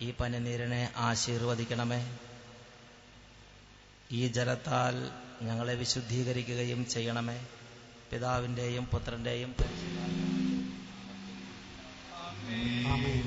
ഈ പനിനീരിനെ ആശീർവദിക്കണമേ. ഈ ജലത്താൽ ഞങ്ങളെ വിശുദ്ധീകരിക്കുകയും ചെയ്യണമേ. പിതാവിന്റെയും പുത്രന്റെയും ആമേൻ.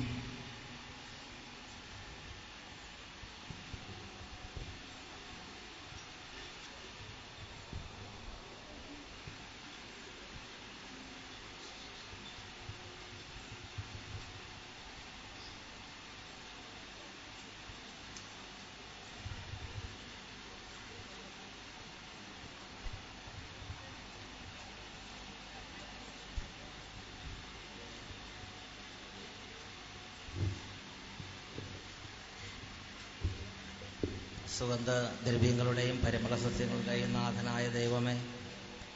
സുഗന്ധദ്രവ്യങ്ങളുടെയും പരിമള സസ്യങ്ങളുടെയും നാഥനായ ദൈവമേ,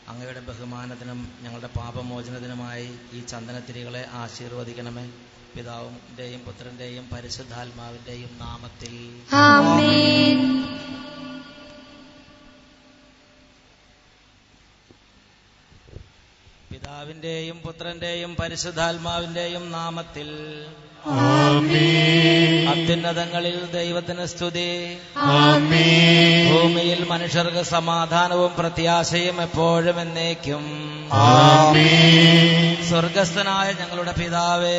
അങ്ങയുടെ ബഹുമാനത്തിനും ഞങ്ങളുടെ പാപമോചനത്തിനുമായി ഈ ചന്ദനത്തിരികളെ ആശീർവദിക്കണമേ. പിതാവിന്റെയും പുത്രന്റെയും പരിശുദ്ധാത്മാവിന്റെയും നാമത്തിൽ ആമേൻ. പിതാവിന്റെയും പുത്രന്റെയും പരിശുദ്ധാത്മാവിന്റെയും നാമത്തിൽ ആമേൻ. അത്യുന്നതങ്ങളിൽ ദൈവത്തിന് സ്തുതി. ആമേൻ. ഭൂമിയിൽ മനുഷ്യർക്ക് സമാധാനവും പ്രത്യാശയും എപ്പോഴും എന്നേക്കും. ആമേൻ. സ്വർഗസ്ഥനായ ഞങ്ങളുടെ പിതാവേ,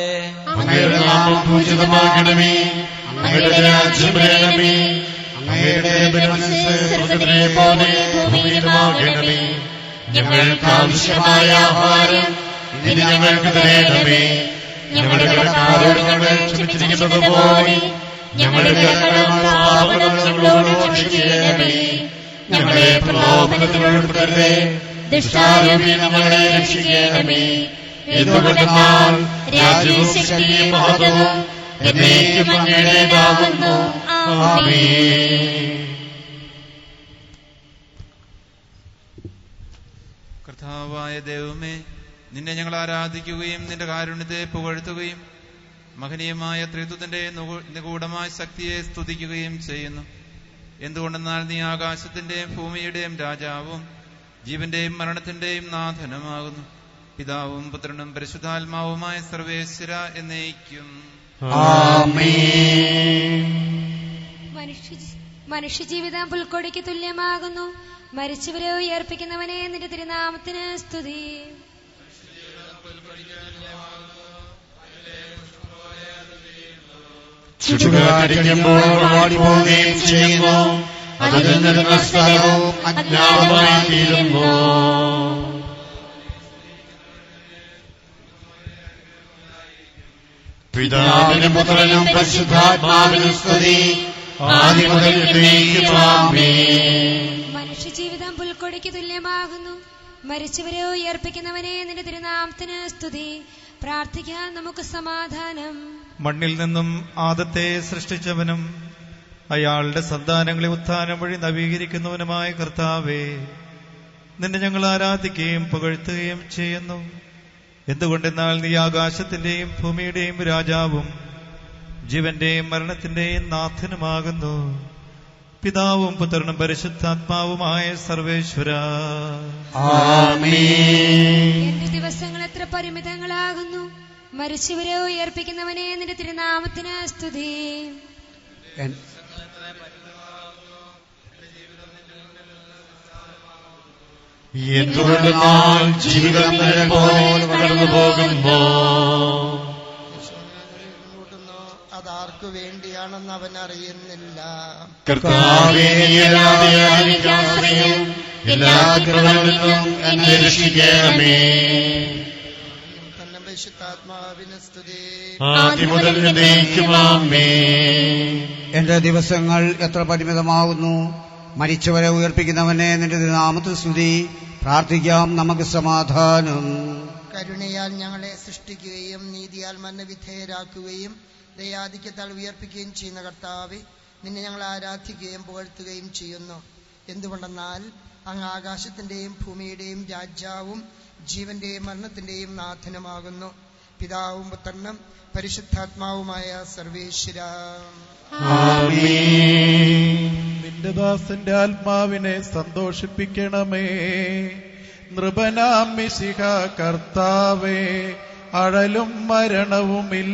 അങ്ങയുടെ നാമം പൂജിതമാകണമേ. അങ്ങയുടെ രാജ്യം വരണമേ. അങ്ങയുടെ മനസ്സ് സ്വർഗ്ഗത്തിലെ പോലെ ഭൂമിയിലുമാകണമേ. ഞങ്ങൾക്ക് ആവശ്യമായ ആഹാരം ഇന്ന് ഞങ്ങൾക്ക് തരണമേ. ഞങ്ങളുടെ കടക്കാരോട് ഞങ്ങൾ ക്ഷമിച്ചിരിക്കുന്നത് പോലെ ഞങ്ങളുടെ പാപങ്ങൾ ഞങ്ങളോട് ക്ഷമിക്കണമേ. ഞങ്ങളെ പ്രലോഭനത്തിൽ ഉൾപ്പെടുത്തരുതേ, ദുഷ്ടാരൂപിയിൽ ഞങ്ങളെ രക്ഷിക്കണമേ. എന്തുകൊണ്ടെന്നാൽ രാജ്യവും ശക്തിയും മഹത്വവും എന്നേക്കും അങ്ങയുടേതാകുന്നു. ആമേൻ. കർത്താവായ ദൈവമേ, നിന്നെ ഞങ്ങൾ ആരാധിക്കുകയും നിന്റെ കാരുണ്യത്തെ പുകഴ്ത്തുകയും മഹനീയമായ ത്രിത്വത്തിന്റെ നിഗൂഢമായ ശക്തിയെ സ്തുതിക്കുകയും ചെയ്യുന്നു. എന്തുകൊണ്ടെന്നാൽ നീ ആകാശത്തിന്റെയും ഭൂമിയുടെയും രാജാവും ജീവന്റെയും മരണത്തിന്റെയും നാഥനുമാകുന്നു. പിതാവും പുത്രനും പരിശുദ്ധാത്മാവുമായ സർവേശ്വര എന്നേക്കും. ആമേൻ. മനുഷ്യജീവിതം പുൽക്കൊടിക്ക് തുല്യമാകുന്നു. മരിച്ചവരെ ഉയർപ്പിക്കുന്നവനെ നിന്റെ തിരുനാമത്തിന് സ്തുതി. ചുറ്റുകാരിക്കുമ്പോൾ വാടിപ്പോവുകയും ചെയ്യുന്നു. അതിൽ നിന്ന സ്ഥലവും അജ്ഞാതമായി തീരുന്നു. പിതാവിനും പുത്രനും പരിശുദ്ധാത്മാവിനും സ്തുതി. ആദ്യം മുതൽ എന്നേക്കും. ആമേൻ. മനുഷ്യജീവിതം പുൽക്കൊടിക്ക് തുല്യമാകുന്നു. മരിച്ചവരെ ഉയർപ്പിക്കുന്നവനെ നിന്റെ തിരുനാമത്തിന് സ്തുതി. പ്രാർത്ഥിക്കാൻ നമുക്ക് സമാധാനം. മണ്ണിൽ നിന്നും ആദത്തെ സൃഷ്ടിച്ചവനും അയാളുടെ സന്താനങ്ങളെ ഉത്ഥാനം വഴി നവീകരിക്കുന്നവനുമായ കർത്താവേ, നിന്നെ ഞങ്ങൾ ആരാധിക്കുകയും പുകഴ്ത്തുകയും ചെയ്യുന്നു. എന്തുകൊണ്ടെന്നാൽ നീ ആകാശത്തിന്റെയും ഭൂമിയുടെയും രാജാവും ജീവന്റെയും മരണത്തിന്റെയും നാഥനുമാകുന്നു. പിതാവും പുത്രനും പരിശുദ്ധാത്മാവുമായ സർവേശ്വര. ആമേൻ. എന്റെ ദിവസങ്ങൾ എത്ര പരിമിതങ്ങളാകുന്നു. മരിച്ചവരെ ഉയർപ്പിക്കുന്നവനെ നിന്റെ തിരുനാമത്തിന് സ്തുതി. എന്തുകൊണ്ടെന്നാൽ ജീവിതം പോലെ കടന്നു പോകുമ്പോ അതാർക്കു വേണ്ടിയാണെന്ന് അവൻ അറിയുന്നില്ല. കർത്താവേ, എല്ലാ കൃപകളിൽ നിന്നും എന്നെ രക്ഷിക്കണമേ. തന്നെ പരിശുദ്ധാത്മാവിന് സ്തുതി. ആദ്യം മുതൽ എന്നേക്കും. ആമേൻ. എന്റെ ദിവസങ്ങൾ എത്ര പരിമിതമാകുന്നു. മരിച്ചവരെ ഉയർപ്പിക്കുന്നവനെ നിന്റെ നാമത്തിൽ സ്തുതി. പ്രാർത്ഥിക്കാം നമുക്ക് സമാധാനം. കരുണയാൽ ഞങ്ങളെ സൃഷ്ടിക്കുകയും നീതിയാൽ മരണവിധേയരാക്കുകയും ദയാധിക്യത്താൽ ഉയർപ്പിക്കുകയും ചെയ്യുന്ന കർത്താവേ, നിന്നെ ഞങ്ങൾ ആരാധിക്കുകയും പുകഴ്ത്തുകയും ചെയ്യുന്നു. എന്തുകൊണ്ടെന്നാൽ അങ്ങ് ആകാശത്തിന്റെയും ഭൂമിയുടെയും രാജാവും ജീവന്റെയും മരണത്തിന്റെയും നാഥനുമാകുന്നു. പിതാവും പുത്രനും പരിശുദ്ധാത്മാവുമായ സർവേശ്വര. നിന്റെ ദാസന്റെ ആത്മാവിനെ സന്തോഷിപ്പിക്കണമേ. നൃപനാം മിശിഹ കർത്താവേ, അഴലും മരണവുമില്ലാതെ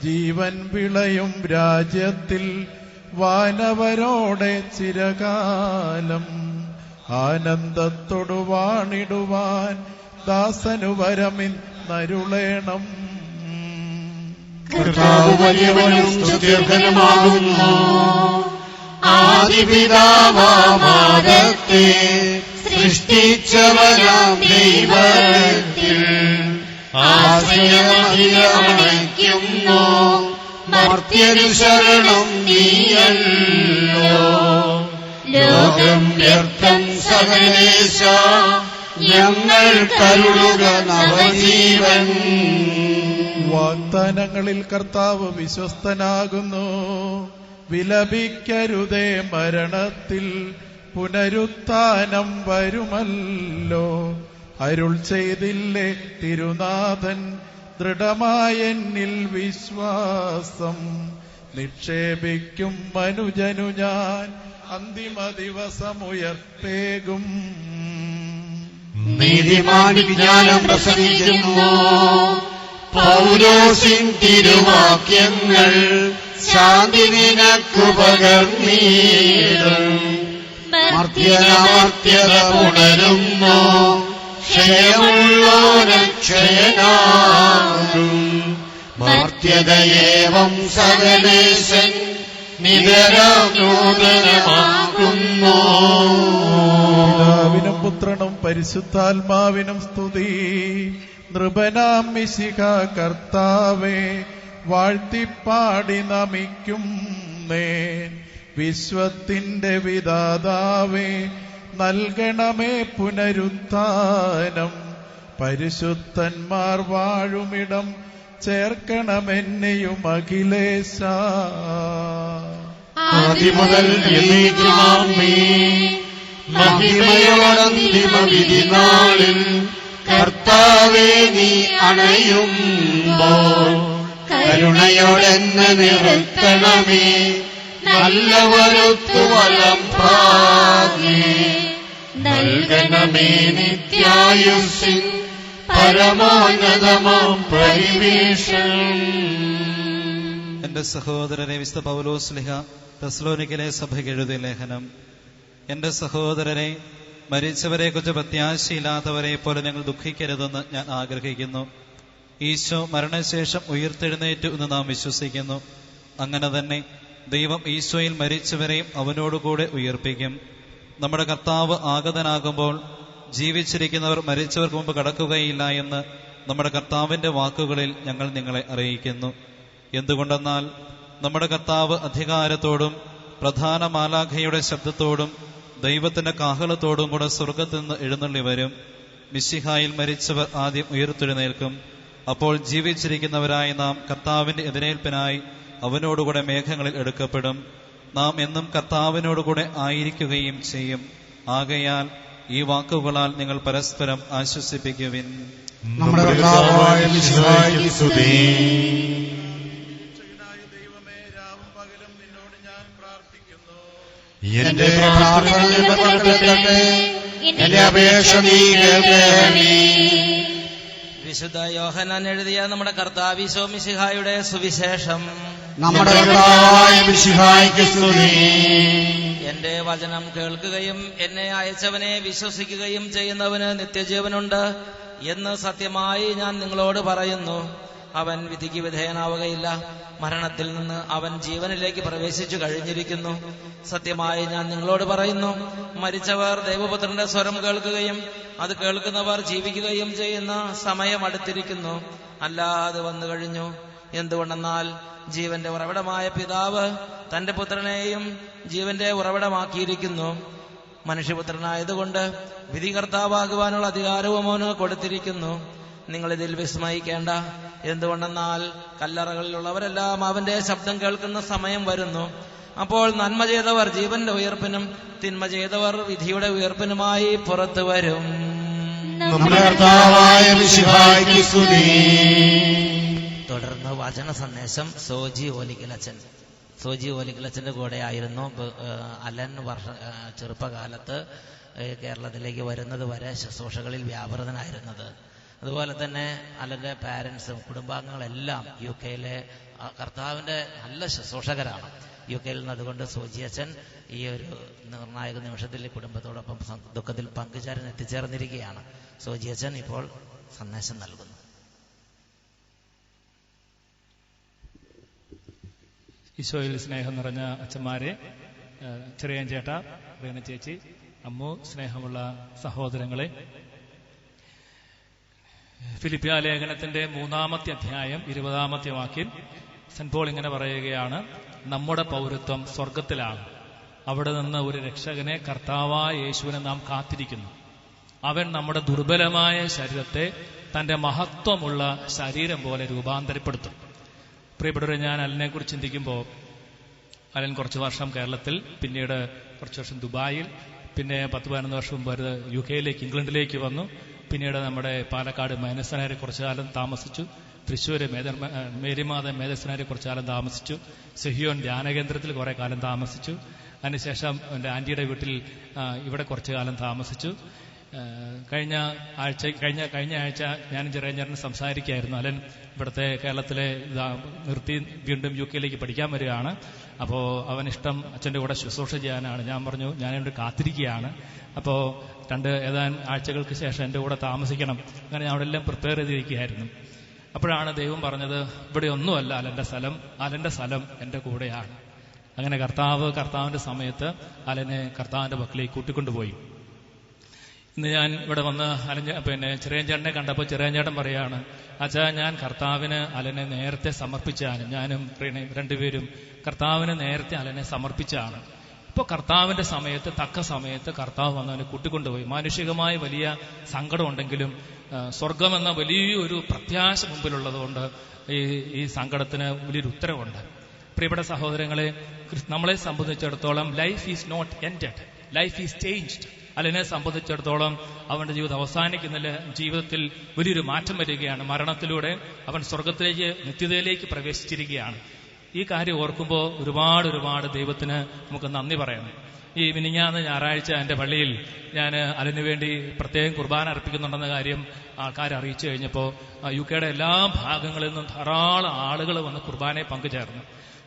ജീവൻ വിളയും രാജ്യത്തിൽ വാനവരോടെ ചിരകാലം ആനന്ദത്തോടു വാണിടുവാൻ ദാസനു വരമിന്നരുളേണം. കർത്താവ് വലിയവനും സ്തുത്യർഹനുമാകുന്നു. ആദിപിതാവാദത്തെ സൃഷ്ടിച്ചവനാം ദൈവത്തിൽ ആശ്രയമണിക്കുന്നു. മർത്യരു ശരണം നീയല്ലോ. ലോകം വ്യർത്ഥം സകലേശ ഞങ്ങൾ കരുളുക നവജീവൻ. വാഗ്ദാനങ്ങളിൽ കർത്താവ് വിശ്വസ്തനാകുന്നു. വിലപിക്കരുതേ, മരണത്തിൽ പുനരുത്ഥാനം വരുമല്ലോ. അരുൾ ചെയ്തില്ലേ തിരുനാഥൻ, ദൃഢമായെന്നിൽ വിശ്വാസം നിക്ഷേപിക്കും മനുജനു ഞാൻ അന്തിമ ദിവസമുയർപ്പേകും. നീതിമാൻ വിജ്ഞാനം പ്രസംഗിക്കുന്നു. പൗലോസിൻ തിരുവാക്യങ്ങൾ ശാന്തി നിനക്കു പകർന്നീടും. മർത്യനമർത്യത പുണരുന്നു. ക്ഷയമുള്ളോരക്ഷയനാകും. മർത്യതയേവം സകലേശൻ നിതരം നൂതനമാക്കുന്നു. പിതാവിനും പുത്രനും പരിശുദ്ധാത്മാവിനും സ്തുതി. നൃപനാം മിശിഹ കർത്താവേ, വാഴ്ത്തിപ്പാടി നമിക്കും നേൻ. വിശ്വത്തിന്റെ വിധാതാവേ, നൽകണമേ പുനരുത്ഥാനം. പരിശുദ്ധന്മാർ വാഴുമിടം ചേർക്കണമെന്നെയും അഖിലേശ. ആദിമുതൽ മഹിമയോടന്തിമ വിധി നാളിൽ കർത്താവേ നീ അണയുമ്പോൾ കരുണയോടെന്ന് നിർത്തണമേ. നല്ലവരൊത്തു വലം ഭാഗേ നൽകണമേ നിത്യായുസ്സിൻ പരമോന്നതമാം പരിവേഷം. എന്റെ സഹോദരരെ, വിശുദ്ധ പൗലോസ് ശ്ലീഹ തെസ്സലോനിക്കയിലെ സഭയ്ക്ക് എഴുതിയ ലേഖനം. എന്റെ സഹോദരരെ, മരിച്ചവരെക്കുറിച്ച് പ്രത്യാശയില്ലാത്തവരെ പോലെ നിങ്ങൾ ദുഃഖിക്കരുതെന്ന് ഞാൻ ആഗ്രഹിക്കുന്നു. ഈശോ മരണശേഷം ഉയർത്തെഴുന്നേറ്റു എന്ന് നാം വിശ്വസിക്കുന്നു. അങ്ങനെ തന്നെ ദൈവം ഈശോയിൽ മരിച്ചവരെയും അവനോടുകൂടെ ഉയർപ്പിക്കും. നമ്മുടെ കർത്താവ് ആഗതനാകുമ്പോൾ ജീവിച്ചിരിക്കുന്നവർ മരിച്ചവർക്ക് മുമ്പ് കടക്കുകയില്ല എന്ന് നമ്മുടെ കർത്താവിന്റെ വാക്കുകളിൽ ഞങ്ങൾ നിങ്ങളെ അറിയിക്കുന്നു. എന്തുകൊണ്ടെന്നാൽ നമ്മുടെ കർത്താവ് അധികാരത്തോടും പ്രധാന മാലാഖയുടെ ശബ്ദത്തോടും ദൈവത്തിന്റെ കാഹളത്തോടും കൂടെ സ്വർഗത്തിൽ നിന്ന് എഴുന്നള്ളി വരും. മിശിഹായിൽ മരിച്ചവർ ആദ്യം ഉയർത്തെഴുന്നേൽക്കും. അപ്പോൾ ജീവിച്ചിരിക്കുന്നവരായി നാം കർത്താവിന്റെ എതിരേൽപ്പിനായി അവനോടുകൂടെ മേഘങ്ങളിൽ എടുക്കപ്പെടും. നാം എന്നും കർത്താവിനോടുകൂടെ ആയിരിക്കുകയും ചെയ്യും. ആകയാൽ ഈ വാക്കുകളാൽ നിങ്ങൾ പരസ്പരം ആശ്വസിപ്പിക്കുവിൻ. നമ്മുടെ കർത്താവായ മിശിഹായ്ക്ക് സ്തുതി. എന്റെ പ്രാർത്ഥന കേൾക്കട്ടെ, എന്റെ അപേക്ഷ നീ കേൾക്കണമേ. വിശുദ്ധ യോഹന്നാൻ എഴുതിയ നമ്മുടെ കർത്താവ് ഈശോ മിശിഹായുടെ സുവിശേഷം. നമ്മുടെ കർത്താവായ മിശിഹായ്ക്ക് സ്തുതി. എന്റെ വചനം കേൾക്കുകയും എന്നെ അയച്ചവനെ വിശ്വസിക്കുകയും ചെയ്യുന്നവന് നിത്യജീവനുണ്ട് എന്ന് സത്യമായി ഞാൻ നിങ്ങളോട് പറയുന്നു. അവൻ വിധിക്ക് വിധേയനാവുകയില്ല, മരണത്തിൽ നിന്ന് അവൻ ജീവനിലേക്ക് പ്രവേശിച്ചു കഴിഞ്ഞിരിക്കുന്നു. സത്യമായി ഞാൻ നിങ്ങളോട് പറയുന്നു, മരിച്ചവർ ദൈവപുത്രന്റെ സ്വരം കേൾക്കുകയും അത് കേൾക്കുന്നവർ ജീവിക്കുകയും ചെയ്യുന്ന സമയം അടുത്തിരിക്കുന്നു, അല്ലാതെ വന്നു കഴിഞ്ഞു. എന്തുകൊണ്ടെന്നാൽ ജീവന്റെ ഉറവിടമായ പിതാവ് തന്റെ പുത്രനെയും ജീവന്റെ ഉറവിടമാക്കിയിരിക്കുന്നു. മനുഷ്യപുത്രനായതുകൊണ്ട് വിധികർത്താവാകുവാനുള്ള അധികാരവും അവന് കൊടുത്തിരിക്കുന്നു. നിങ്ങളിതിൽ വിസ്മയിക്കേണ്ട. എന്തുകൊണ്ടെന്നാൽ കല്ലറകളിലുള്ളവരെല്ലാം അവന്റെ ശബ്ദം കേൾക്കുന്ന സമയം വരുന്നു. അപ്പോൾ നന്മ ചെയ്തവർ ജീവന്റെ ഉയർപ്പിനും തിന്മ ചെയ്തവർ വിധിയുടെ ഉയർപ്പിനുമായി പുറത്തു വരും. തുടർന്ന് വചന സന്ദേശം സോജി ഓലിക്കലച്ചന്റെ കൂടെ ആയിരുന്നു. അലൻ ചെറുപ്പകാലത്ത് കേരളത്തിലേക്ക് വരുന്നത് വരെ ശുശ്രൂഷകളിൽ വ്യാപൃതനായിരുന്നത്. അതുപോലെ തന്നെ അലന്റെ പാരൻസും കുടുംബാംഗങ്ങളെല്ലാം UK-യിലെ കർത്താവിന്റെ നല്ല ശുശ്രൂഷകരാണ്. UK-യിൽ നിന്ന്. അതുകൊണ്ട് സോജി അച്ഛൻ ഈ ഒരു നിർണായക നിമിഷത്തിൽ കുടുംബത്തോടൊപ്പം ദുഃഖത്തിൽ പങ്കുചേരാൻ എത്തിച്ചേർന്നിരിക്കുകയാണ്. സോജി അച്ഛൻ ഇപ്പോൾ സന്ദേശം നൽകുന്നു. ഈശോയിൽ സ്നേഹം നിറഞ്ഞ അച്ഛന്മാരെ, ചെറിയൻ ചേട്ട, റീന ചേച്ചി, അമ്മു, സ്നേഹമുള്ള സഹോദരങ്ങളെ, ഫിലിപ്പിയ ലേഖനത്തിന്റെ 3-ാമത്തെ അധ്യായം 20-ാമത്തെ വാക്യം സെന്റ് പോൾ ഇങ്ങനെ പറയുകയാണ്: നമ്മുടെ പൗരത്വം സ്വർഗത്തിലാണ്. അവിടെ നിന്ന് ഒരു രക്ഷകനെ, കർത്താവായ യേശുവിനെ നാം കാത്തിരിക്കുന്നു. അവൻ നമ്മുടെ ദുർബലമായ ശരീരത്തെ തന്റെ മഹത്വമുള്ള ശരീരം പോലെ രൂപാന്തരപ്പെടുത്തും. പ്രിയപ്പെട്ടവരെ, ഞാൻ അലനെ കുറിച്ച് ചിന്തിക്കുമ്പോൾ, അലൻ കുറച്ച് വർഷം കേരളത്തിൽ, പിന്നീട് കുറച്ച് വർഷം ദുബായിൽ, പിന്നെ 10-11 വർഷം മുമ്പ് UK-യിലേക്ക്, ഇംഗ്ലണ്ടിലേക്ക് വന്നു. പിന്നീട് നമ്മുടെ പാലക്കാട് മേനസനാരി കുറച്ചു കാലം താമസിച്ചു. തൃശ്ശൂർ മേരിമാത മേധസ്സനാരി കുറച്ചു കാലം താമസിച്ചു. സെഹിയോൻ ധ്യാനകേന്ദ്രത്തിൽ കുറെ കാലം താമസിച്ചു. അതിനുശേഷം എൻ്റെ ആന്റിയുടെ വീട്ടിൽ ഇവിടെ കുറച്ചു കാലം താമസിച്ചു. കഴിഞ്ഞ ആഴ്ച ഞാനും ചെറിയഞ്ചേട്ടനും സംസാരിക്കുകയായിരുന്നു. അലൻ ഇവിടുത്തെ കേരളത്തിലെ നിർത്തി വീണ്ടും UK-യിലേക്ക് പഠിക്കാൻ വരികയാണ്. അപ്പോൾ അവനിഷ്ടം അച്ഛൻ്റെ കൂടെ ശുശ്രൂഷ ചെയ്യാനാണ്. ഞാൻ പറഞ്ഞു, ഞാനിവിടെ കാത്തിരിക്കുകയാണ്. അപ്പോൾ ഏതാനും ആഴ്ചകൾക്ക് ശേഷം എൻ്റെ കൂടെ താമസിക്കണം. അങ്ങനെ ഞാൻ അവിടെ എല്ലാം പ്രിപ്പയർ ചെയ്തിരിക്കുകയായിരുന്നു. അപ്പോഴാണ് ദൈവം പറഞ്ഞത്, ഇവിടെ ഒന്നുമല്ല അലന്റെ സ്ഥലം എൻ്റെ കൂടെയാണ്. അങ്ങനെ കർത്താവിന്റെ സമയത്ത് അലനെ കർത്താവിന്റെ പക്കലേക്ക് കൂട്ടിക്കൊണ്ടുപോയി. ഇന്ന് ഞാൻ ഇവിടെ വന്ന് ചെറിയഞ്ചേട്ടനെ കണ്ടപ്പോൾ ചെറിയഞ്ചേട്ടൻ പറയാണ്, അച്ഛാ, ഞാൻ കർത്താവിന് അലനെ നേരത്തെ സമർപ്പിച്ചാണ്. ഞാനും രണ്ടുപേരും കർത്താവിന് നേരത്തെ അലനെ സമർപ്പിച്ചാണ്. ഇപ്പോൾ കർത്താവിന്റെ സമയത്ത്, തക്ക സമയത്ത് കർത്താവ് വന്നവനെ കൂട്ടിക്കൊണ്ടുപോയി. മാനുഷികമായ വലിയ സങ്കടമുണ്ടെങ്കിലും സ്വർഗമെന്ന വലിയൊരു പ്രത്യാശ മുമ്പിലുള്ളതുകൊണ്ട് ഈ സങ്കടത്തിന് വലിയൊരു ഉത്തരവുണ്ട്. പ്രിയപ്പെട്ട സഹോദരങ്ങളെ, നമ്മളെ സംബന്ധിച്ചിടത്തോളം life is not ended, life is changed. അലനെ സംബന്ധിച്ചിടത്തോളം അവന്റെ ജീവിതം അവസാനിക്കുന്നില്ല. ജീവിതത്തിൽ വലിയൊരു മാറ്റം വരികയാണ്. മരണത്തിലൂടെ അവൻ സ്വർഗത്തിലേക്ക്, നിത്യതയിലേക്ക് പ്രവേശിച്ചിരിക്കുകയാണ്. ഈ കാര്യം ഓർക്കുമ്പോൾ ഒരുപാട് ദൈവത്തിന് നമുക്ക് നന്ദി പറയണം. ഈ മിനിഞ്ഞാന്ന് ഞായറാഴ്ച എൻ്റെ പള്ളിയിൽ ഞാൻ അലന് വേണ്ടി പ്രത്യേകം കുർബാന അർപ്പിക്കുന്നുണ്ടെന്ന കാര്യം ആൾക്കാർ അറിയിച്ചു കഴിഞ്ഞപ്പോൾ UK-യുടെ എല്ലാ ഭാഗങ്ങളിൽ നിന്നും ധാരാളം ആളുകൾ വന്ന് കുർബാനയെ പങ്കുചേർന്നു.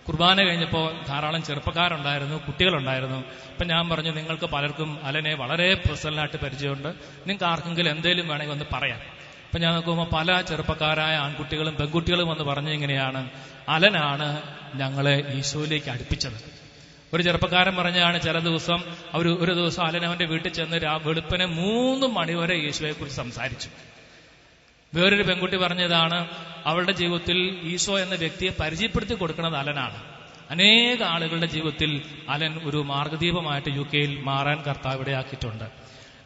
കുർബാന കഴിഞ്ഞപ്പോൾ ധാരാളം ചെറുപ്പക്കാരുണ്ടായിരുന്നു, കുട്ടികളുണ്ടായിരുന്നു. ഇപ്പം ഞാൻ പറഞ്ഞു, നിങ്ങൾക്ക് പലർക്കും അലനെ വളരെ പേഴ്സണലായിട്ട് പരിചയമുണ്ട്, നിങ്ങൾക്ക് ആർക്കെങ്കിലും എന്തെങ്കിലും വേണമെങ്കിൽ ഒന്ന് പറയാം. ഇപ്പം ഞാൻ നോക്കുമ്പോൾ പല ചെറുപ്പക്കാരായ ആൺകുട്ടികളും പെൺകുട്ടികളും വന്ന് പറഞ്ഞു, ഇങ്ങനെയാണ്, അലനാണ് ഞങ്ങളെ ഈശോയിലേക്ക് അടുപ്പിച്ചത്. ഒരു ചെറുപ്പക്കാരൻ പറഞ്ഞാണ്, ചില ദിവസം ഒരു ദിവസം അലൻ അവന്റെ വീട്ടിൽ ചെന്ന് വെളുപ്പിനെ 3 മണിവരെ ഈശോയെ കുറിച്ച് സംസാരിച്ചു. വേറൊരു പെൺകുട്ടി പറഞ്ഞതാണ്, അവളുടെ ജീവിതത്തിൽ ഈശോ എന്ന വ്യക്തിയെ പരിചയപ്പെടുത്തി കൊടുക്കുന്നത് അലനാണ്. അനേക ആളുകളുടെ ജീവിതത്തിൽ അലൻ ഒരു മാർഗദീപമായിട്ട് UK-യിൽ മാറാൻ കർത്താവ് ഇടയാക്കിയിട്ടുണ്ട്.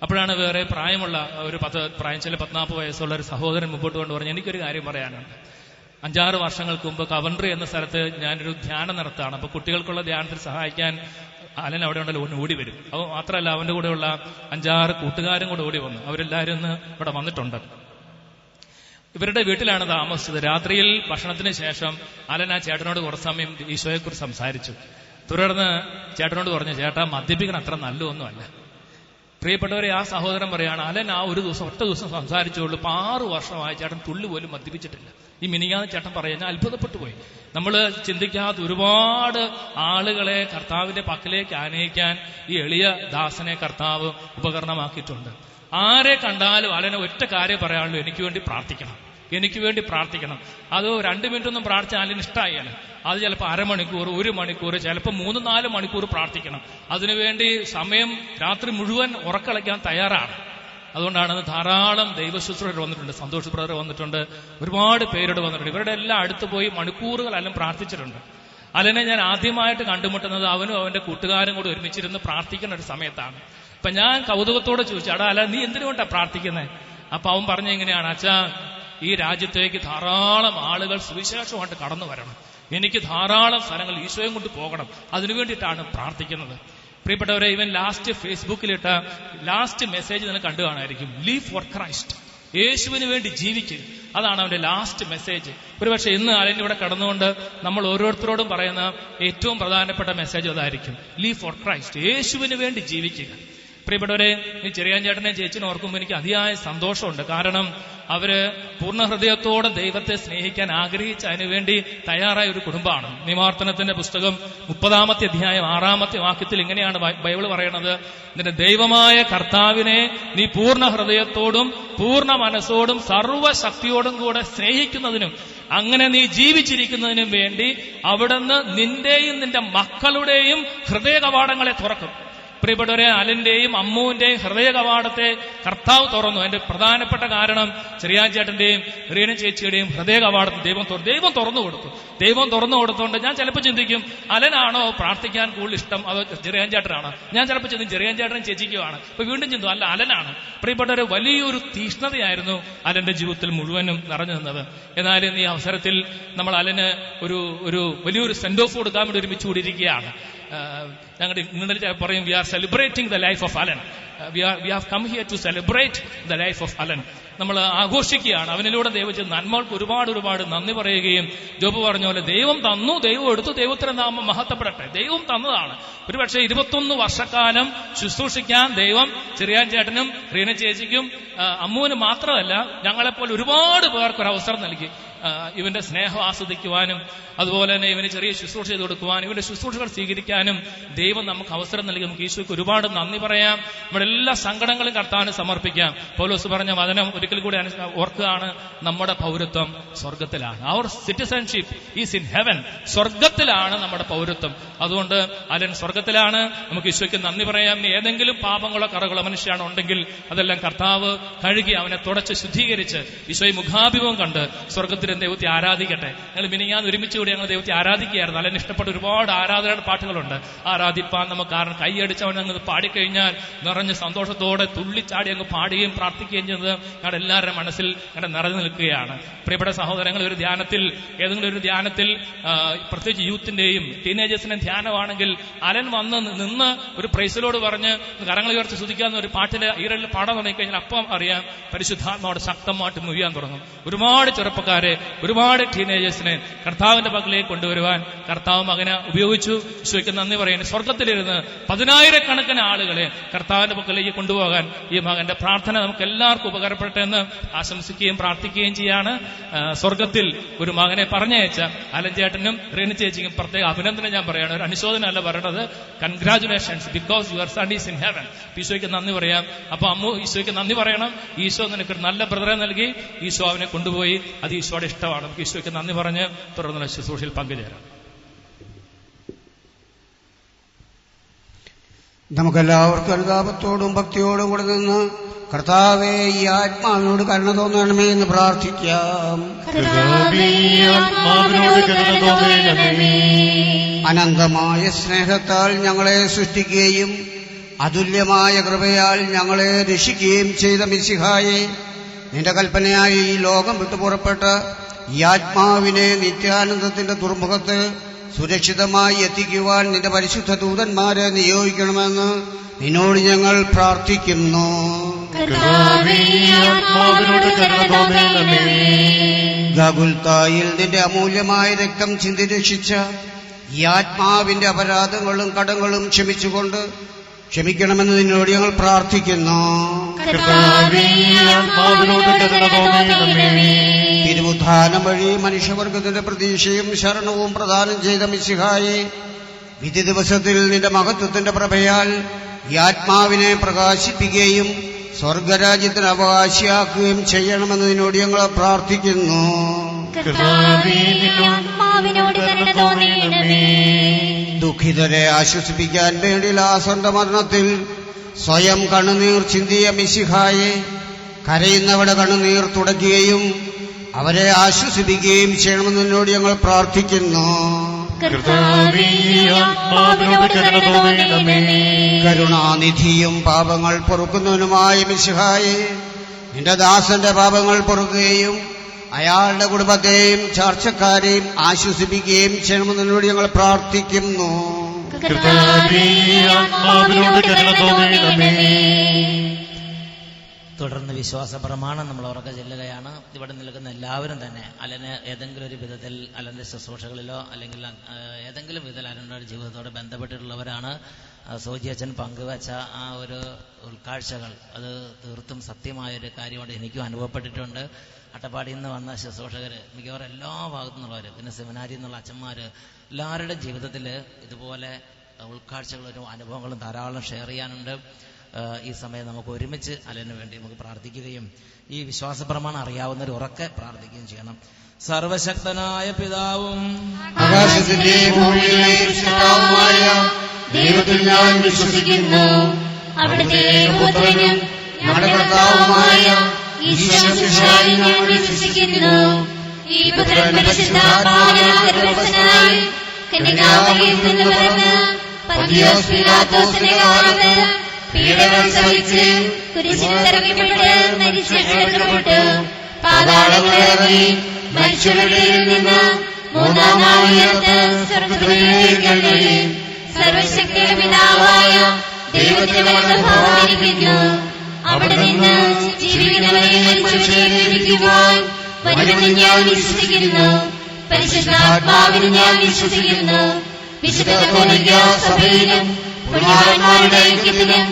അപ്പോഴാണ് വേറെ പ്രായമുള്ള ഒരു 14 വയസ്സുള്ള ഒരു സഹോദരൻ മുമ്പോട്ട് കൊണ്ട് പറഞ്ഞു, എനിക്കൊരു കാര്യം പറയാനുണ്ട്. 5-6 വർഷങ്ങൾക്ക് മുമ്പ് കവൻട്രി എന്ന സ്ഥലത്ത് ഞാനൊരു ധ്യാനം നടത്താണ്. അപ്പൊ കുട്ടികൾക്കുള്ള ധ്യാനത്തിൽ സഹായിക്കാൻ അലൻ അവിടെ ഉണ്ടല്ലോ ഓടി വരും. അപ്പോൾ മാത്രമല്ല, അവന്റെ കൂടെയുള്ള 5-6 കൂട്ടുകാരും കൂടെ ഓടി വന്നു. അവരെല്ലാവരും ഇന്ന് ഇവിടെ വന്നിട്ടുണ്ട്. ഇവരുടെ വീട്ടിലാണ് താമസിച്ചത്. രാത്രിയിൽ ഭക്ഷണത്തിന് ശേഷം അലൻ ആ ചേട്ടനോട് കുറച്ച് സമയം ഈശോയെക്കുറിച്ച് സംസാരിച്ചു. തുടർന്ന് ചേട്ടനോട് പറഞ്ഞു, ചേട്ടാ, മദ്യപിക്കണം അത്ര നല്ലതൊന്നുമല്ല. പ്രിയപ്പെട്ടവരെ, ആ സഹോദരൻ പറയാണ്, അലൻ ഒറ്റ ദിവസം സംസാരിച്ചുള്ളൂ. 6 വർഷമായി ചേട്ടൻ തുള്ളി പോലും മദ്യപിച്ചിട്ടില്ല. ഈ മിനിങ്ങാന്ന് ചേട്ടൻ പറയാൻ ഞാൻ അത്ഭുതപ്പെട്ടു പോയി. നമ്മൾ ചിന്തിക്കാത്ത ഒരുപാട് ആളുകളെ കർത്താവിന്റെ പക്കലേക്ക് ആനയിക്കാൻ ഈ എളിയ ദാസനെ കർത്താവ് ഉപകരണമാക്കിയിട്ടുണ്ട്. ആരെ കണ്ടാലും അലനെ ഒറ്റ കാര്യം പറയാനുള്ളൂ, എനിക്ക് വേണ്ടി പ്രാർത്ഥിക്കണം, എനിക്ക് വേണ്ടി പ്രാർത്ഥിക്കണം. അത് 2 മിനിറ്റൊന്നും പ്രാർത്ഥിച്ചാൽ അലന് ഇഷ്ടമായാലും അത് ചിലപ്പോൾ അരമണിക്കൂർ, 1 മണിക്കൂർ, ചിലപ്പോൾ 3-4 മണിക്കൂർ പ്രാർത്ഥിക്കണം. അതിനുവേണ്ടി സമയം രാത്രി മുഴുവൻ ഉറക്കളയ്ക്കാൻ തയ്യാറാണ്. അതുകൊണ്ടാണ് ധാരാളം ദൈവശുശ്രൂഷകർ വന്നിട്ടുണ്ട്. സന്തോഷ് ബ്രദർ വന്നിട്ടുണ്ട്, ഒരുപാട് പേരോട് വന്നിട്ടുണ്ട്. ഇവരുടെ എല്ലാം അടുത്ത് പോയി മണിക്കൂറുകൾ അലൻ പ്രാർത്ഥിച്ചിട്ടുണ്ട്. അലനെ ഞാൻ ആദ്യമായിട്ട് കണ്ടുമുട്ടുന്നത് അവനും അവന്റെ കൂട്ടുകാരും കൂടെ ഒരുമിച്ചിരുന്ന് പ്രാർത്ഥിക്കുന്ന ഒരു സമയത്താണ്. അപ്പൊ ഞാൻ കൗതുകത്തോടെ ചോദിച്ചു, അല്ല, നീ എന്തിനുകൊണ്ടാ പ്രാർത്ഥിക്കുന്നത്? അപ്പൊ അവൻ പറഞ്ഞ എങ്ങനെയാണ്, അച്ഛാ, ഈ രാജ്യത്തേക്ക് ധാരാളം ആളുകൾ സുവിശേഷമായിട്ട് കടന്നു വരണം, എനിക്ക് ധാരാളം സ്ഥലങ്ങൾ ഈശോയും കൊണ്ട് പോകണം, അതിനുവേണ്ടിയിട്ടാണ് പ്രാർത്ഥിക്കുന്നത്. പ്രിയപ്പെട്ടവരെ, ഇവൻ ഫേസ്ബുക്കിലിട്ട ലാസ്റ്റ് മെസ്സേജ് നിങ്ങൾ കണ്ടു കാണായിരിക്കും, ലീവ് ഫോർ ക്രൈസ്റ്റ്, യേശുവിന് വേണ്ടി ജീവിക്കുക. അതാണ് അവന്റെ ലാസ്റ്റ് മെസ്സേജ്. ഒരുപക്ഷെ ഇന്ന് അലൻ ഇവിടെ കടന്നുകൊണ്ട് നമ്മൾ ഓരോരുത്തരോടും പറയുന്ന ഏറ്റവും പ്രധാനപ്പെട്ട മെസ്സേജ് അതായിരിക്കും, ലീവ് ഫോർ ക്രൈസ്റ്റ്, യേശുവിന് വേണ്ടി ജീവിക്കുക. പ്രിയപ്പെട്ടവരെ, ഈ ചെറിയാൻ ചേട്ടനെ ചേച്ചിനെ ഓർക്കുമ്പോൾ എനിക്ക് അതിയായ സന്തോഷമുണ്ട്. കാരണം അവര് പൂർണ്ണ ഹൃദയത്തോടെ ദൈവത്തെ സ്നേഹിക്കാൻ ആഗ്രഹിച്ച് അതിനുവേണ്ടി തയ്യാറായ ഒരു കുടുംബമാണ്. നിയമാവർത്തനത്തിന്റെ പുസ്തകം 30-ാമത്തെ അധ്യായം 6-ാമത്തെ വാക്യത്തിൽ ഇങ്ങനെയാണ് ബൈബിൾ പറയണത്: നിന്റെ ദൈവമായ കർത്താവിനെ നീ പൂർണ്ണ ഹൃദയത്തോടും പൂർണ്ണ മനസ്സോടും സർവ്വശക്തിയോടും കൂടെ സ്നേഹിക്കുന്നതിനും അങ്ങനെ നീ ജീവിച്ചിരിക്കുന്നതിനും വേണ്ടി അവിടുന്ന് നിന്റെയും നിന്റെ മക്കളുടെയും ഹൃദയ കവാടങ്ങളെ തുറക്കും. പ്രിയപ്പെട്ടവരെ, അലന്റെയും അമ്മുവിന്റെയും ഹൃദയ കവാടത്തെ കർത്താവ് തുറന്നു. അതിന്റെ പ്രധാനപ്പെട്ട കാരണം ചെറിയാൻ ചേട്ടന്റെയും റീന ചേച്ചിയുടെയും ഹൃദയ കവാടത്തിൽ ദൈവം തുറന്നു കൊടുത്തു. ദൈവം തുറന്നു കൊടുത്തുകൊണ്ട് ഞാൻ ചിലപ്പോൾ ചിന്തിക്കും, അലനാണോ പ്രാർത്ഥിക്കാൻ കൂടുതൽ ഇഷ്ടം അതോ ചെറിയാൻ ചേട്ടനാണോ? ഞാൻ ചിലപ്പോൾ ചിന്തിക്കും ചെറിയാൻ ചേട്ടനും ചേച്ചിക്കുമാണ്. അപ്പൊ വീണ്ടും ചിന്തു, അല്ല, അലനാണ്. പ്രിയപ്പെട്ടവരെ, വലിയൊരു തീഷ്ണതയായിരുന്നു അലന്റെ ജീവിതത്തിൽ മുഴുവനും നിറഞ്ഞു നിന്നത്. എന്നാലും ഈ അവസരത്തിൽ നമ്മൾ അലന് ഒരു വലിയൊരു സെൻഡ് ഓഫ് കൊടുക്കാൻ വേണ്ടി ഒരുമിച്ച് കൂടിയിരിക്കുകയാണ്. ഞങ്ങളുടെ ഇന്നലെ പറയും, we are celebrating the life of Alan. We have come here to celebrate the life of Alan. നമ്മൾ ആഘോഷിക്കുകയാണ്. അവനിലൂടെ ദൈവം ചെയ്ത നന്മകൾക്ക് ഒരുപാട് നന്ദി പറയുകയും, ജോബ് പറഞ്ഞ പോലെ ദൈവം തന്നു, ദൈവം എടുത്തു, ദൈവത്തിന്റെ നാമം മഹത്വപ്പെടട്ടെ. ദൈവം തന്നതാണ്. ഒരുപക്ഷെ 21 വർഷക്കാലം ശുശ്രൂഷിക്കാൻ ദൈവം ചെറിയാൻ ചേട്ടനും റീന ചേച്ചിക്കും അമ്മുവിന് മാത്രമല്ല ഞങ്ങളെപ്പോലെ ഒരുപാട് പേർക്ക് ഒരു അവസരം നൽകി. ഇവന്റെ സ്നേഹം ആസ്വദിക്കുവാനും അതുപോലെ തന്നെ ഇവന് ചെറിയ ശുശ്രൂഷ ചെയ്ത് കൊടുക്കുവാനും ഇവന്റെ ശുശ്രൂഷകൾ സ്വീകരിക്കാനും ദൈവം നമുക്ക് അവസരം നൽകി. നമുക്ക് ഈശോയ്ക്ക് ഒരുപാട് നന്ദി പറയാം. നമ്മുടെ എല്ലാ സങ്കടങ്ങളും കർത്താവിന് സമർപ്പിക്കാം. പൗലോസ് പറഞ്ഞ വചനം ഒരിക്കൽ കൂടി ഓർക്കുകയാണ്: നമ്മുടെ പൗരത്വം സ്വർഗത്തിലാണ്. അവർ സിറ്റിസൺഷിപ്പ് ഈസ് ഇൻ ഹെവൻ. സ്വർഗത്തിലാണ് നമ്മുടെ പൗരത്വം. അതുകൊണ്ട് അലൻ സ്വർഗത്തിലാണ്. നമുക്ക് ഈശോയ്ക്ക് നന്ദി പറയാം. ഏതെങ്കിലും പാപങ്ങളോ കറകളോ മനുഷ്യനാണോ ഉണ്ടെങ്കിൽ അതെല്ലാം കർത്താവ് കഴുകി അവനെ തുടച്ച് ശുദ്ധീകരിച്ച് ഈശോയെ മുഖാഭിമുഖം കണ്ട് സ്വർഗത്തിലെ ദൈവത്തെ ആരാധിക്കട്ടെ. ഞങ്ങൾ മിനിഞ്ഞാന്ന് ഒരുമിച്ച് കൂടി ഞങ്ങൾ ദൈവത്തെ ആരാധിക്കുകയായിരുന്നു. അലൻ ഇഷ്ടപ്പെട്ട ഒരുപാട് ആരാധനയുടെ പാട്ടുകളുണ്ട്. ആരാധിപ്പാൻ നമുക്ക് കാരണം കൈയടിച്ചവൻ അങ്ങ് പാടിക്കഴിഞ്ഞാൽ നിറഞ്ഞ സന്തോഷത്തോടെ തുള്ളിച്ചാടി അങ്ങ് പാടുകയും പ്രാർത്ഥിക്കുകയും ചെയ്യുന്നത് ഞങ്ങളുടെ എല്ലാവരുടെ മനസ്സിൽ ഞങ്ങളുടെ നിറഞ്ഞു നിൽക്കുകയാണ്. പ്രിയപ്പെട്ട സഹോദരങ്ങൾ, ഏതെങ്കിലും ഒരു ധ്യാനത്തിൽ പ്രത്യേകിച്ച് യൂത്തിന്റെയും ടീനേജേഴ്സിന്റെയും ധ്യാനമാണെങ്കിൽ അലൻ വന്ന് നിന്ന് ഒരു പ്രൈസിലോട് പറഞ്ഞ് കരങ്ങൾ ഉയർത്തി സ്തുതിക്കാവുന്ന ഒരു പാട്ടിന്റെ ഈരലിൽ പാടാൻ തുടങ്ങിക്കഴിഞ്ഞാൽ അപ്പം അറിയാം പരിശുദ്ധാത്മാவோട് ശക്തമായിട്ട് മുഴിയാൻ തുടങ്ങും. ഒരുപാട് ചെറുപ്പക്കാരെ, ഒരുപാട് ടീനേജേഴ്സിനെ കർത്താവിന്റെ പക്കലേക്ക് കൊണ്ടുവരുവാൻ കർത്താവ് മകനെ ഉപയോഗിച്ചു. ഈശോയ്ക്ക് നന്ദി പറയുന്നു. സ്വർഗത്തിലിരുന്ന് 10,000-കണക്കിന് ആളുകളെ കർത്താവിന്റെ പക്കലേക്ക് കൊണ്ടുപോകാൻ ഈ മകന്റെ പ്രാർത്ഥന നമുക്ക് എല്ലാവർക്കും ഉപകാരപ്പെട്ടെ എന്ന് ആശംസിക്കുകയും പ്രാർത്ഥിക്കുകയും ചെയ്യാണ്. സ്വർഗത്തിൽ ഒരു മകനെ പറഞ്ഞയച്ച അലഞ്ചേട്ടനും റീന ചേച്ചിക്കും പ്രത്യേക അഭിനന്ദനം ഞാൻ പറയാണ്. ഒരു അനുശോചനമല്ല പറയണത്. Congratulations, because your sun is in heaven. ഈശോയ്ക്ക് നന്ദി പറയാം. അപ്പൊ അമ്മു ഈശോയ്ക്ക് നന്ദി പറയണം. ഈശോ നിനക്കൊരു നല്ല ബ്രദറെ നൽകി. ഈശോ അവനെ കൊണ്ടുപോയി. അത് ഈശോയുടെ ഇഷ്ടമാണ്. നമുക്ക് ഈശോയ്ക്ക് നന്ദി പറഞ്ഞ് തുടർന്നുള്ള ശുശ്രൂഷയിൽ പങ്കുചേരാം. നമുക്കെല്ലാവർക്കും അനുതാപത്തോടും ഭക്തിയോടും കൂടെ നിന്ന് കർത്താവേ, ഈ ആത്മാവിനോട് കരുണ തോന്നണമേ എന്ന് പ്രാർത്ഥിക്കാം. അനന്തമായ സ്നേഹത്താൽ ഞങ്ങളെ സൃഷ്ടിക്കുകയും അതുല്യമായ കൃപയാൽ ഞങ്ങളെ രക്ഷിക്കുകയും ചെയ്ത മിശിഹായെ, നിന്റെ കൽപ്പനയായി ഈ ലോകം വിട്ടു പുറപ്പെട്ട ഈ ആത്മാവിനെ നിത്യാനന്ദത്തിന്റെ തുറമുഖത്ത് സുരക്ഷിതമായി എത്തിക്കുവാൻ നിന്റെ പരിശുദ്ധ ദൂതന്മാരെ നിയോഗിക്കണമെന്ന് നിന്നോട് ഞങ്ങൾ പ്രാർത്ഥിക്കുന്നു. ഗാഗുൽത്തായിൽ നിന്റെ അമൂല്യമായ രക്തം ചിന്തി രക്ഷിച്ച ഈ ആത്മാവിന്റെ അപരാധങ്ങളും കടങ്ങളും ക്ഷമിക്കണമെന്ന് നിന്നോട് ഞങ്ങൾ പ്രാർത്ഥിക്കുന്നു. തിരുവുത്ഥാനം വഴി മനുഷ്യവർഗത്തിന്റെ പ്രതീക്ഷയും ശരണവും പ്രദാനം ചെയ്ത മിശിഹായെ, വിധി ദിവസത്തിൽ നിന്റെ മഹത്വത്തിന്റെ പ്രഭയാൽ ഈ ആത്മാവിനെ പ്രകാശിപ്പിക്കുകയും സ്വർഗരാജ്യത്തിന് അവകാശിയാക്കുകയും ചെയ്യണമെന്ന് നിന്നോട് ഞങ്ങൾ പ്രാർത്ഥിക്കുന്നു. ദുഃഖിതരെ ആശ്വസിപ്പിക്കാൻ വേണ്ടി ലാസറിന്റെ മരണത്തിൽ സ്വയം കണ്ണുനീർ ചിന്തിയ മിശിഹായെ, കരയുന്നവരുടെ കണ്ണുനീർ തുടയ്ക്കുകയും അവരെ ആശ്വസിപ്പിക്കുകയും ചെയ്യണമെന്ന് നിന്നോട് ഞങ്ങൾ പ്രാർത്ഥിക്കുന്നു. കരുണാനിധിയും പാപങ്ങൾ പൊറുക്കുന്നവനുമായ മിശിഹായെ, നിന്റെ ദാസന്റെ പാപങ്ങൾ പൊറുക്കുകയും അയാളുടെ കുടുംബത്തെയും ചാർച്ചക്കാരെയും ആശ്വസിപ്പിക്കുകയും ചെയ്യണമെന്ന് നിന്നോട് ഞങ്ങൾ പ്രാർത്ഥിക്കുന്നു. തുടർന്ന് വിശ്വാസ പ്രമാണം നമ്മൾ ഉറക്കെ ചെല്ലുകയാണ്. ഇവിടെ നിൽക്കുന്ന എല്ലാവരും തന്നെ അലന് ഏതെങ്കിലും ഒരു വിധത്തിൽ അലന്റെ ശുശ്രൂഷകളിലോ അല്ലെങ്കിൽ ഏതെങ്കിലും വിധത്തിൽ അലന്റെ ജീവിതത്തോട് ബന്ധപ്പെട്ടിട്ടുള്ളവരാണ്. സോജി അച്ഛൻ പങ്കുവച്ച ആ ഒരു ഉൾക്കാഴ്ചകൾ അത് തീർത്തും സത്യമായൊരു കാര്യമാണ്. എനിക്കും അനുഭവപ്പെട്ടിട്ടുണ്ട്. അട്ടപ്പാടിയിൽ നിന്ന് വന്ന ശുശ്രൂഷകർ മിക്കവാറും എല്ലാ ഭാഗത്തു നിന്നുള്ളവർ, പിന്നെ സെമിനാരിയിൽ നിന്നുള്ള അച്ഛന്മാർ, എല്ലാവരുടെ ജീവിതത്തിൽ ഇതുപോലെ ഉൾക്കാഴ്ചകളും അനുഭവങ്ങളും ധാരാളം ഷെയർ ചെയ്യാനുണ്ട്. ഈ സമയം നമുക്ക് ഒരുമിച്ച് അലന് വേണ്ടി നമുക്ക് പ്രാർത്ഥിക്കുകയും ഈ വിശ്വാസ പ്രമാണം അറിയാവുന്നവർ ഉറക്കെ പ്രാർത്ഥിക്കുകയും ചെയ്യണം. സർവശക്തനായ പിതാവും ആകാശത്തിന്റെയും ഭൂമിയുടെയും സൃഷ്ടാവുമായ ദൈവത്തിൽ ഞാൻ വിശ്വസിക്കുന്നു. അവിടുത്തെ ഏകപുത്രനും ഞങ്ങളുടെ കർത്താവുമായ ഈശോമിശിഹായിൽ ഞാൻ വിശ്വസിക്കുന്നു. ഈ പുത്രൻ പരിശുദ്ധാത്മാവിനാൽ ഗർഭസ്ഥനായി കന്യകാമറിയത്തിൽ നിന്ന് പിറന്ന് പന്തിയോസ് പീലാത്തോസിന്റെ കാലത്ത് പീഡകൾ സഹിച്ച് കുരിശിൽ തറയ്ക്കപ്പെട്ട് മരിച്ചടക്കപ്പെട്ടു. പാതാളങ്ങളിറങ്ങി മരിച്ചവരുടെ നിന്ന് മൂന്നാം നാൾ ഉയർത്ത് സ്വർഗ്ഗത്തിലേക്കെഴുന്നള്ളി സർവശക്തിയുടെ പിതാവായ ദൈവത്തിന്റെ വലതുഭാഗത്തിരിക്കുന്നു. അവിടെ നിന്ന് ജീവിക്കുന്നവരെ മരിച്ചവരെ വിധിക്കുവാൻ വരുമെന്ന് ഞാൻ വിശ്വസിക്കുന്നു. പരിശുദ്ധാത്മാവിന് ഞാൻ വിശ്വസിക്കുന്നു. വിശുദ്ധ കത്തോലിക്കാ സഭയിലും പുണ്യവാന്മാരുടെ ഐക്യത്തിലും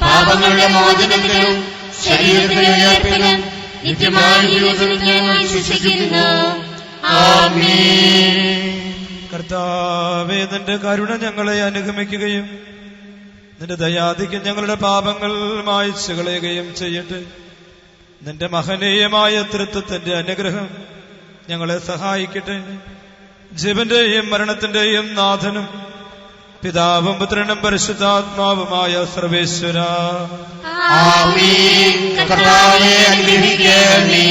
പാപങ്ങളുടെ മോചനത്തിലും ശരീരത്തിന്റെ ഉയർപ്പിലും നിത്യമായ ജീവിതത്തിൽ ഞാൻ വിശ്വസിക്കുന്നു. ആമേൻ. കർത്താവേ, നിന്റെ കരുണ ഞങ്ങളെ അനുഗമിക്കുകയും നിന്റെ ദയാധിക്യം ഞങ്ങളുടെ പാപങ്ങൾ മായ്ച്ചു കളയുകയും ചെയ്യട്ടെ. നിന്റെ മഹനീയമായ തൃത്വത്തിന്റെ അനുഗ്രഹം ഞങ്ങളെ സഹായിക്കട്ടെ. ജീവന്റെയും മരണത്തിന്റെയും നാഥനും പിതാവും പുത്രനും പരിശുദ്ധാത്മാവുമായ സർവേശ്വര, ആമേൻ. കർത്താവേ, അനുഗ്രഹിക്കണമേ.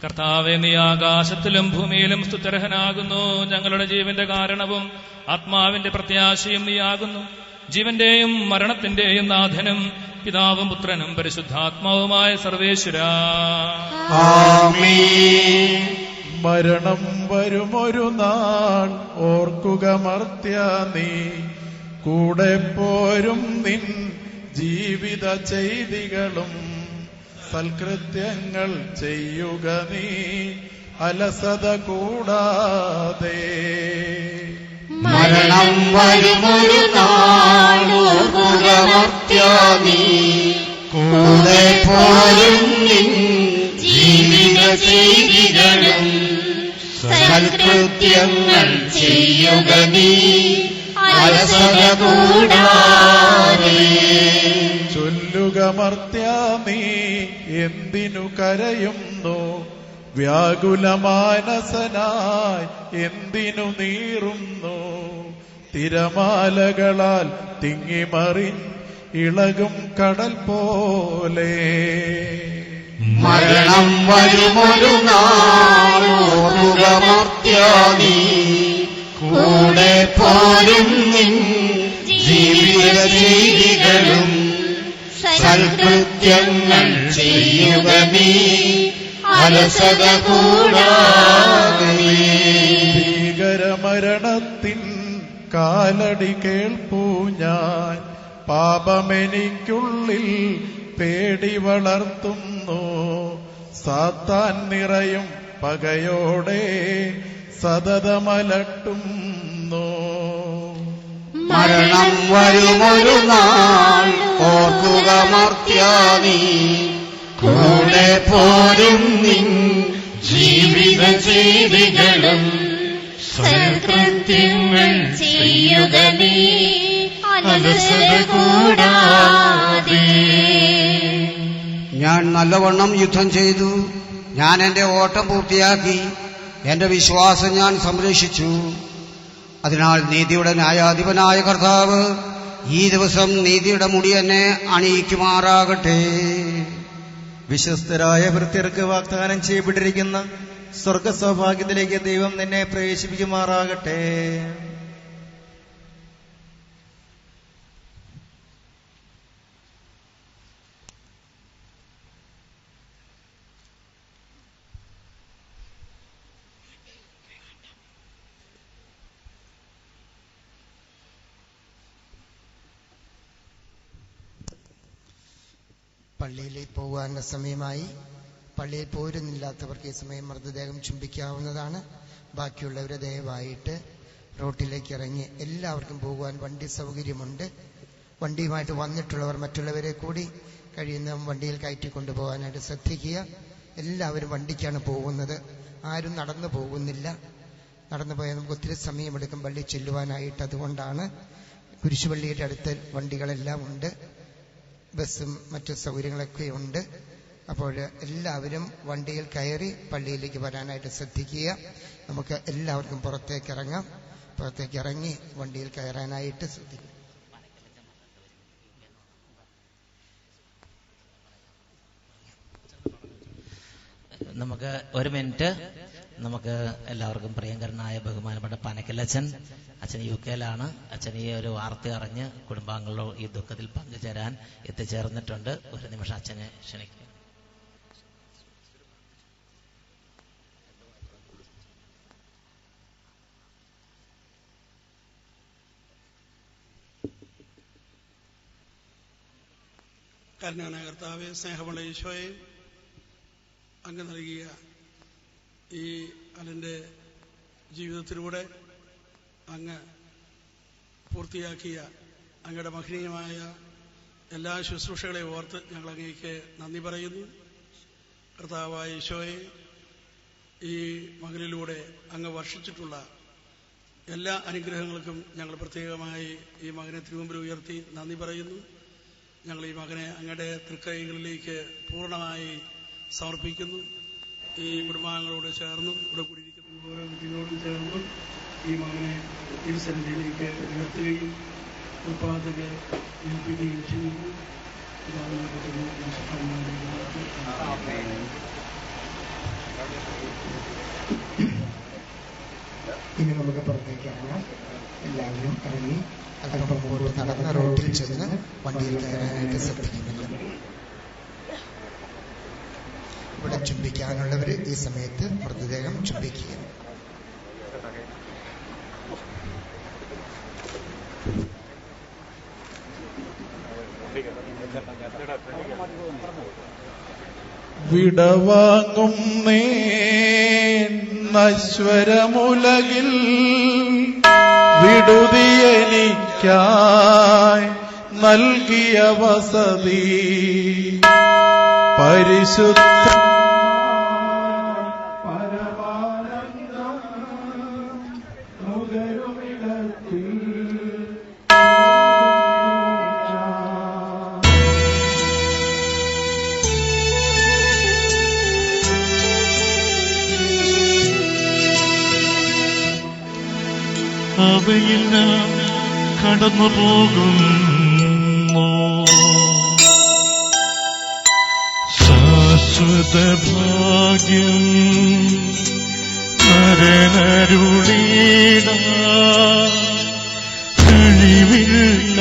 കർത്താവേ, നീ ആകാശത്തിലും ഭൂമിയിലും സ്തുത്യർഹനാകുന്നു. ഞങ്ങളുടെ ജീവന്റെ കാരണവും ആത്മാവിന്റെ പ്രത്യാശയും നീയാകുന്നു. ജീവന്റെയും മരണത്തിന്റെയും നാഥനും പിതാവും പുത്രനും പരിശുദ്ധാത്മാവുമായ സർവേശ്വര, ആമേൻ. മരണം വരുമൊരു നാൾ ഓർക്കുക മർത്യ നീ, കൂടെ പോരും നിൻ ജീവിത ചെയ്തികളും സൽകൃത്യങ്ങൾ ചെയ്യുക നീ അലസത കൂടാതെ. മരണം വരുമൊരു നാൾ ഓർക്കുക മർത്യ നീ, കൂടെ പോരും നിൻ ജീവിത ചെയ്തികളും സൽകൃത്യങ്ങൾ ചെയ്യുക നീ അലസത കൂടാതെ. ചൊല്ലുക മർത്യ നീ എന്തിനു കരയുന്നു, വ്യാകുലമാനസനായി എന്തിനു നീറുന്നു. തിരമാലകളാൽ തിങ്ങിമറി ഇളകും കടൽ പോലെ. മരണം വരുമൊരു നാൾ ഓർക്കുക മർത്യ നീ, കൂടെ പോരും നിൻ ജീവിത ചെയ്തികളും സൽകൃത്യങ്ങൾ ചെയ്യുക നീ അലസത കൂടാതെ. ഭീകരമരണത്തിൻ കാലടി കേൾപ്പൂ ഞാൻ, പാപമെനിക്കുള്ളിൽ പേടി വളർത്തുന്നു. സാത്താൻ നിറയും പകയോടെ സതതമലട്ടുന്നു. മരണം വരുമൊരു നാൾ ഓർക്കുക മർത്യ നീ, കൂടെ പോരും നിൻ ജീവിത ചെയ്തികളും സൽകൃത്യങ്ങൾ ചെയ്യുക നീ അലസത കൂടാതെ. ഞാൻ നല്ലവണ്ണം യുദ്ധം ചെയ്തു, ഞാൻ എന്റെ ഓട്ടം പൂർത്തിയാക്കി, എന്റെ വിശ്വാസം ഞാൻ സംരക്ഷിച്ചു. അതിനാൽ നീതിയുടെ ന്യായാധിപനായ കർത്താവ് ഈ ദിവസം നീതിയുടെ മുടി എന്നെ അണിയിക്കുമാറാകട്ടെ. വിശ്വസ്തരായ ഭൃത്യർക്ക് വാഗ്ദാനം ചെയ്യപ്പെട്ടിരിക്കുന്ന സ്വർഗ സൗഭാഗ്യത്തിലേക്ക് ദൈവം നിന്നെ പ്രവേശിപ്പിക്കുമാറാകട്ടെ. പള്ളിയിൽ പോകാനുള്ള സമയമായി. പള്ളിയിൽ പോരുന്നില്ലാത്തവർക്ക് ഈ സമയം മൃതദേഹം ചുംബിക്കാവുന്നതാണ്. ബാക്കിയുള്ളവരെ ദയവായിട്ട് റോട്ടിലേക്ക് ഇറങ്ങി, എല്ലാവർക്കും പോകുവാൻ വണ്ടി സൗകര്യമുണ്ട്. വണ്ടിയുമായിട്ട് വന്നിട്ടുള്ളവർ മറ്റുള്ളവരെ കൂടി കഴിയുന്ന വണ്ടിയിൽ കയറ്റിക്കൊണ്ടുപോകാനായിട്ട് ശ്രദ്ധിക്കുക. എല്ലാവരും വണ്ടിക്കാണ് പോകുന്നത്, ആരും നടന്നു പോകുന്നില്ല. നടന്നു പോയാൽ നമുക്ക് ഒത്തിരി സമയമെടുക്കും പള്ളി ചെല്ലുവാനായിട്ട്. അതുകൊണ്ടാണ് കുരിശുപള്ളിയുടെ അടുത്ത് വണ്ടികളെല്ലാം ഉണ്ട്, ബസ്സും മറ്റു സൗകര്യങ്ങളൊക്കെ ഉണ്ട്. അപ്പോൾ എല്ലാവരും വണ്ടിയിൽ കയറി പള്ളിയിലേക്ക് വരാനായിട്ട് ശ്രദ്ധിക്കുക. നമുക്ക് എല്ലാവർക്കും പുറത്തേക്ക് ഇറങ്ങാം. പുറത്തേക്ക് ഇറങ്ങി വണ്ടിയിൽ കയറാനായിട്ട് ശ്രദ്ധിക്കുക. നമുക്ക് ഒരു മിനിറ്റ്, നമുക്ക് എല്ലാവർക്കും പ്രിയങ്കരനായ ബഹുമാനപ്പെട്ട പനക്കലച്ചൻ, അച്ഛൻ UK-ലാണ്. അച്ഛൻ ഈ ഒരു വാർത്ത അറിഞ്ഞ് കുടുംബാംഗങ്ങളോ ഈ ദുഃഖത്തിൽ പങ്കുചേരാൻ എത്തിച്ചേർന്നിട്ടുണ്ട്. ഒരു നിമിഷം അച്ഛനെ ക്ഷണിക്കുക. കരുണാനായ കർത്താവേ, സ്നേഹമുള്ള ഈശോയെ, അങ്ങ് നൽകിയ ഈ അലൻ്റെ ജീവിതത്തിലൂടെ അങ്ങ് പൂർത്തിയാക്കിയ അങ്ങയുടെ മഹനീയമായ എല്ലാ ശുശ്രൂഷകളെയും ഓർത്ത് ഞങ്ങൾ അങ്ങേക്ക് നന്ദി പറയുന്നു. കർത്താവായ ഈശോയെ, ഈ മകനിലൂടെ അങ്ങ് വർഷിച്ചിട്ടുള്ള എല്ലാ അനുഗ്രഹങ്ങൾക്കും ഞങ്ങൾ പ്രത്യേകമായി ഈ മകനെ തിരുമുമ്പിൽ ഉയർത്തി നന്ദി പറയുന്നു. ഞങ്ങൾ ഈ മകനെ അങ്ങയുടെ തൃക്കൈകളിലേക്ക് പൂർണ്ണമായി സമർപ്പിക്കുന്നു. ഈ കുടുംബാംഗങ്ങളോട് ചേർന്നും ഇവിടെ കൂടിയിരിക്കുന്ന ഓരോ വ്യക്തികളോടും ചേർന്നും ഈ മകനെ തിരുസന്നിധിയിലേക്ക് ഉയർത്തുകയും ഉൽപ്പാദക ഏൽപ്പിക്കുകയും ചെയ്യുന്നു. ഇനി നമുക്ക് പുറത്തേക്ക് ഇറങ്ങാം. എല്ലാവരും ഇറങ്ങി അല്പം മുമ്പോട്ട് നടന്ന റോഡിൽ ചെന്ന് വണ്ടിയിൽ കയറാനായിട്ട് ശ്രദ്ധിക്കുന്നില്ല. ഇവിടെ ചുംബിക്കാനുള്ളവർ ഈ സമയത്ത് മൃതദേഹം ചുംബിക്കുക. വിടവാങ്ങും നശ്വരമുലകിൽ വിടുതിയെനിക്കായി നൽകിയ വസതി പരിശുദ്ധ അവയിൽ നാം കടന്നു പോകുന്നു. ശാശ്വത ഭാഗ്യം നരനരുളീട കഴിവില്ല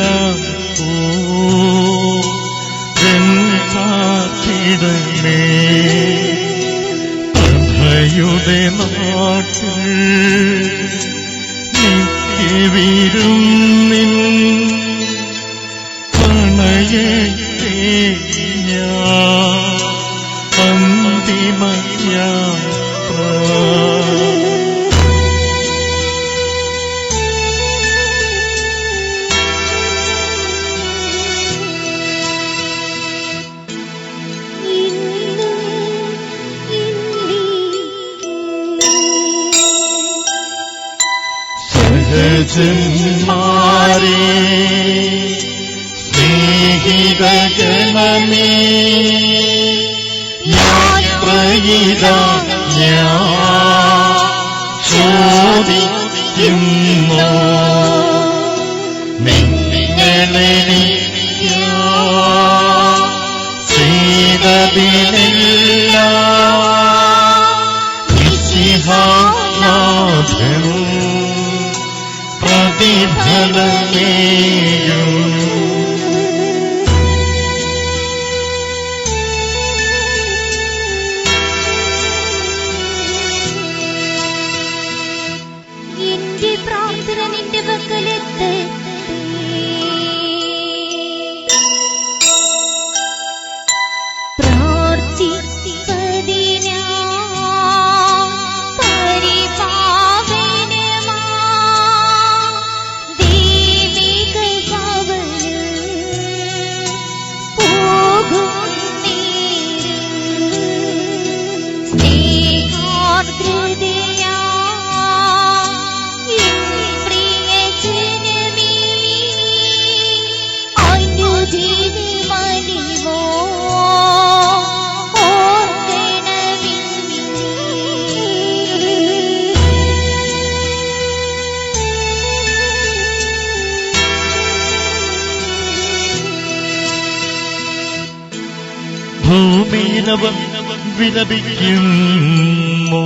കാത്തിടമേ പ്രഭയുടെ നാട്ടിൽ നിത്യവിരുന്നിൻ പണയത്തെ ഞാൻ അന്തിമയാത്ര സഹജന്മാരെ സ്നേഹിതജനമേ യാത്രയിതാ ഞാൻ ചോദിക്കുന്നു നിങ്ങളെനിക്ക് ചെയ്തതിനെല്ലാം മിശിഹാനാഥൻ പ്രതിഫലമേയും എന്റെ പ്രാർത്ഥന നിന്റെ പക്കലെത്ത് മേലവർ വിലപിക്കുന്നു.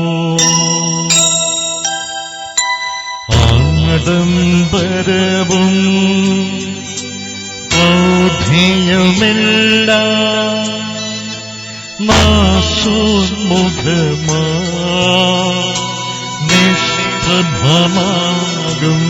ആഡംബരവും ഔഢ്യമെല്ലാം നാശോന്മുഖമാ നിഷ്പ്രഭമാകും.